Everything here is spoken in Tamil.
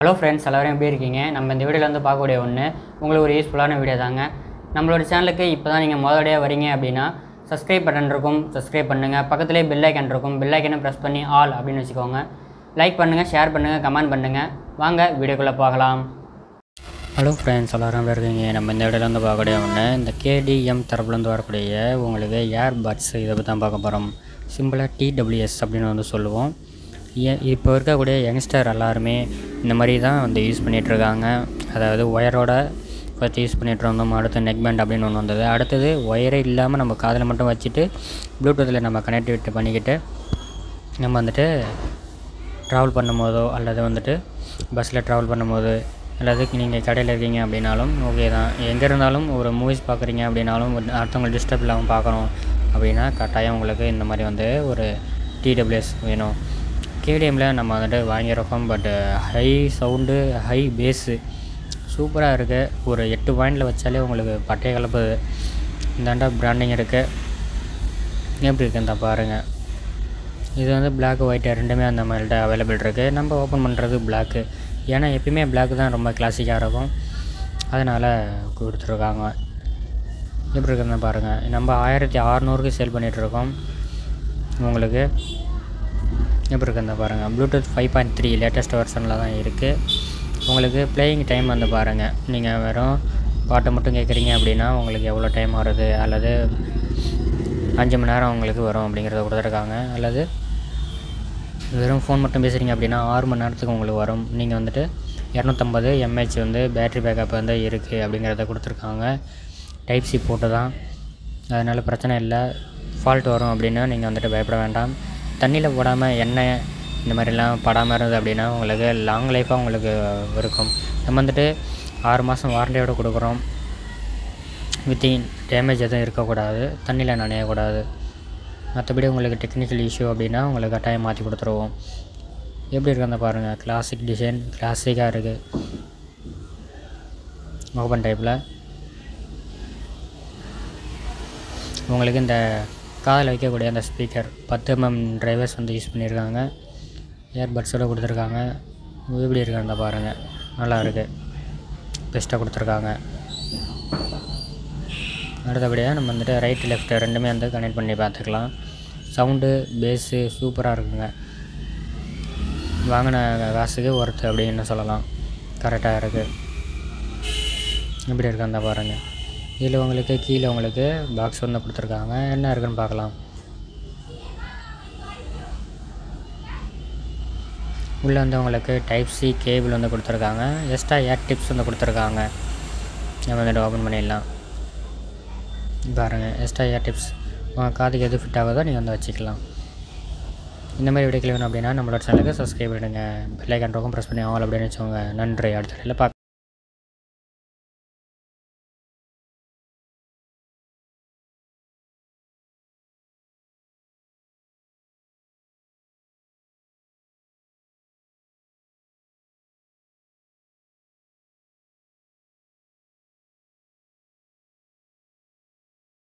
ஹலோ ஃப்ரெண்ட்ஸ், எல்லோரும் எப்படி இருக்கீங்க? நம்ம இந்த வீடியோவில் வந்து பார்க்கக்கூடிய ஒன்று உங்களுக்கு ஒரு யூஸ்ஃபுல்லான வீடியோ தாங்க. நம்மளோட சேனலுக்கு இப்போ தான் நீங்கள் முதலடியாக வரீங்க அப்படின்னா சப்ஸ்கிரைப் பட்டன் இருக்கும், சப்ஸ்கிரைப் பண்ணுங்கள். பக்கத்துலேயே பெல் ஐக்கன் இருக்கும், பெல் ஐக்கனை ப்ரெஸ் பண்ணி ஆல் அப்படின்னு வச்சுக்கோங்க. லைக் பண்ணுங்கள், ஷேர் பண்ணுங்கள், கமெண்ட் பண்ணுங்கள். வாங்க வீடியோக்குள்ளே பார்க்கலாம். ஹலோ ஃப்ரெண்ட்ஸ், எல்லோரும் எப்படி இருக்கீங்க? நம்ம இந்த வீடியோவில் வந்து பார்க்கக்கூடிய ஒன்று இந்த கேடிஎம் தரப்புலேருந்து வரக்கூடிய உங்களுக்கு ஏர்பட்ஸ் இதை பற்றி தான் பார்க்க போகிறோம். சிம்பிளாக TWS அப்படின்னு வந்து சொல்லுவோம். இப்போ இருக்கக்கூடிய யங்ஸ்டர் எல்லாருமே இந்த மாதிரி தான் வந்து யூஸ் பண்ணிகிட்ருக்காங்க. அதாவது ஒயரோட ஃபஸ்ட் யூஸ் பண்ணிகிட்டு இருந்தோம். அடுத்து நெக் பேண்ட் அப்படின்னு ஒன்று வந்தது. அடுத்தது ஒயரே இல்லாமல் நம்ம காதில் மட்டும் வச்சுட்டு ப்ளூடூத்தில் நம்ம கனெக்டிவிட்டி பண்ணிக்கிட்டு நம்ம வந்துட்டு ட்ராவல் பண்ணும்போதோ அல்லது வந்துட்டு பஸ்ஸில் ட்ராவல் பண்ணும்போது அல்லது நீங்கள் கடையில் இருக்கீங்க அப்படின்னாலும் ஓகே தான். எங்கே இருந்தாலும் ஒரு மூவிஸ் பார்க்குறீங்க அப்படின்னாலும் அடுத்தவங்களுக்கு டிஸ்டர்ப் இல்லாமல் பார்க்கணும் அப்படின்னா கட்டாயம் உங்களுக்கு இந்த மாதிரி வந்து ஒரு TWS வேணும். கேடிஎம்மில் நம்ம வந்துட்டு வாங்கியிருக்கோம். But high sound, high bass சூப்பராக இருக்குது. ஒரு 8 பாயிண்டில் வச்சாலே உங்களுக்கு பட்டையை கலப்புது. இந்தாண்டா பிராண்டிங் இருக்குது. எப்படி இருக்குன்னு பாருங்கள். இது வந்து பிளாக் ஒயிட்டு ரெண்டுமே அந்த மாதிரிட்ட அவைலபிள் இருக்குது. நம்ம ஓப்பன் பண்ணுறது பிளாக்கு. ஏன்னா எப்பயுமே பிளாக்கு தான் ரொம்ப கிளாசிக்காக இருக்கும். அதனால் கொடுத்துருக்காங்க. எப்படி இருக்குன்னு பாருங்கள். நம்ம 1600க்கு சேல் பண்ணிகிட்ருக்கோம். உங்களுக்கு எப்படி இருக்குன்னு பாருங்கள். ப்ளூடூத் 5.3 லேட்டஸ்ட் வெர்ஷனில் தான் இருக்குது. உங்களுக்கு பிளேயிங் டைம் வந்து பாருங்கள். நீங்கள் வெறும் பாட்டை மட்டும் கேட்குறீங்க அப்படின்னா உங்களுக்கு எவ்வளோ டைம் வருது, அல்லது 5 மணி நேரம் உங்களுக்கு வரும் அப்படிங்கிறத கொடுத்துருக்காங்க. அல்லது வெறும் ஃபோன் மட்டும் பேசுகிறீங்க அப்படின்னா 6 மணி நேரத்துக்கு உங்களுக்கு வரும். நீங்கள் வந்துட்டு 250 mAh வந்து பேட்ரி பேக்கப் வந்து இருக்குது அப்படிங்கிறத கொடுத்துருக்காங்க. டைப் சி போட்டு தான், அதனால் பிரச்சனை இல்லை. ஃபால்ட் வரும் அப்படின்னா நீங்கள் வந்துட்டு பயப்பட வேண்டாம். தண்ணியில் போடாமல் எண்ணெய் இந்த மாதிரிலாம் படாமல் இருந்தது அப்படின்னா உங்களுக்கு லாங் லைஃபாக உங்களுக்கு இருக்கும். நம்ம வந்துட்டு 6 மாதம் வாரண்டியோடு கொடுக்குறோம். வித்தின் டேமேஜ் எதுவும் இருக்கக்கூடாது, தண்ணியில் நனையக்கூடாது. மற்றபடி உங்களுக்கு டெக்னிக்கல் இஷ்யூ அப்படின்னா உங்களுக்கு கட்டாயம் மாற்றி கொடுத்துருவோம். எப்படி இருக்குன்னு பாருங்கள். கிளாசிக் டிசைன், கிளாசிக்காக இருக்குது. ஓப்பன் டைப்பில் உங்களுக்கு இந்த காதில் வைக்கக்கூடிய அந்த ஸ்பீக்கர் 10 mm டிரைவர்ஸ் வந்து யூஸ் பண்ணியிருக்காங்க. ஏர்பட்ஸோடு கொடுத்துருக்காங்க. எப்படி இருக்குன்னு பாருங்கள். நல்லா இருக்குது, பெஸ்ட்டாக கொடுத்துருக்காங்க. அடுத்தபடியாக நம்ம வந்துட்டு ரைட்டு லெஃப்ட்டு ரெண்டுமே வந்து கனெக்ட் பண்ணி பார்த்துக்கலாம். சவுண்டு பேஸு சூப்பராக இருக்குங்க. வாங்கின காசுக்கு ஒர்த்து அப்படின்னு சொல்லலாம். கரெக்டாக இருக்குது. எப்படி இருக்குன்னு பாருங்கள். இதில் உங்களுக்கு கீழே உங்களுக்கு பாக்ஸ் வந்து கொடுத்துருக்காங்க. என்ன இருக்குன்னு பார்க்கலாம். உள்ளே வந்து உங்களுக்கு டைப் சி கேபிள் வந்து கொடுத்துருக்காங்க. எக்ஸ்ட்ரா ஏர் டிப்ஸ் வந்து கொடுத்துருக்காங்க. நம்ம வந்துட்டு ஓப்பன் பண்ணிடலாம். பாருங்கள், எக்ஸ்ட்ரா ஏர் டிப்ஸ் உங்கள் காதுக்கு எது ஃபிட் ஆகுதோ நீங்கள் வந்து வச்சுக்கலாம். இந்த மாதிரி வீடியோக்கள் வேணும் அப்படின்னா நம்மளோட சேனலுக்கு சப்ஸ்கிரைப் பண்ணுங்கள். பெல் ஐக்கான் ப்ரெஸ் பண்ணி ஆல் அப்படின்னு வச்சுக்கோங்க. நன்றி. அடுத்த வீடியோவில் பார்க்கலாம்.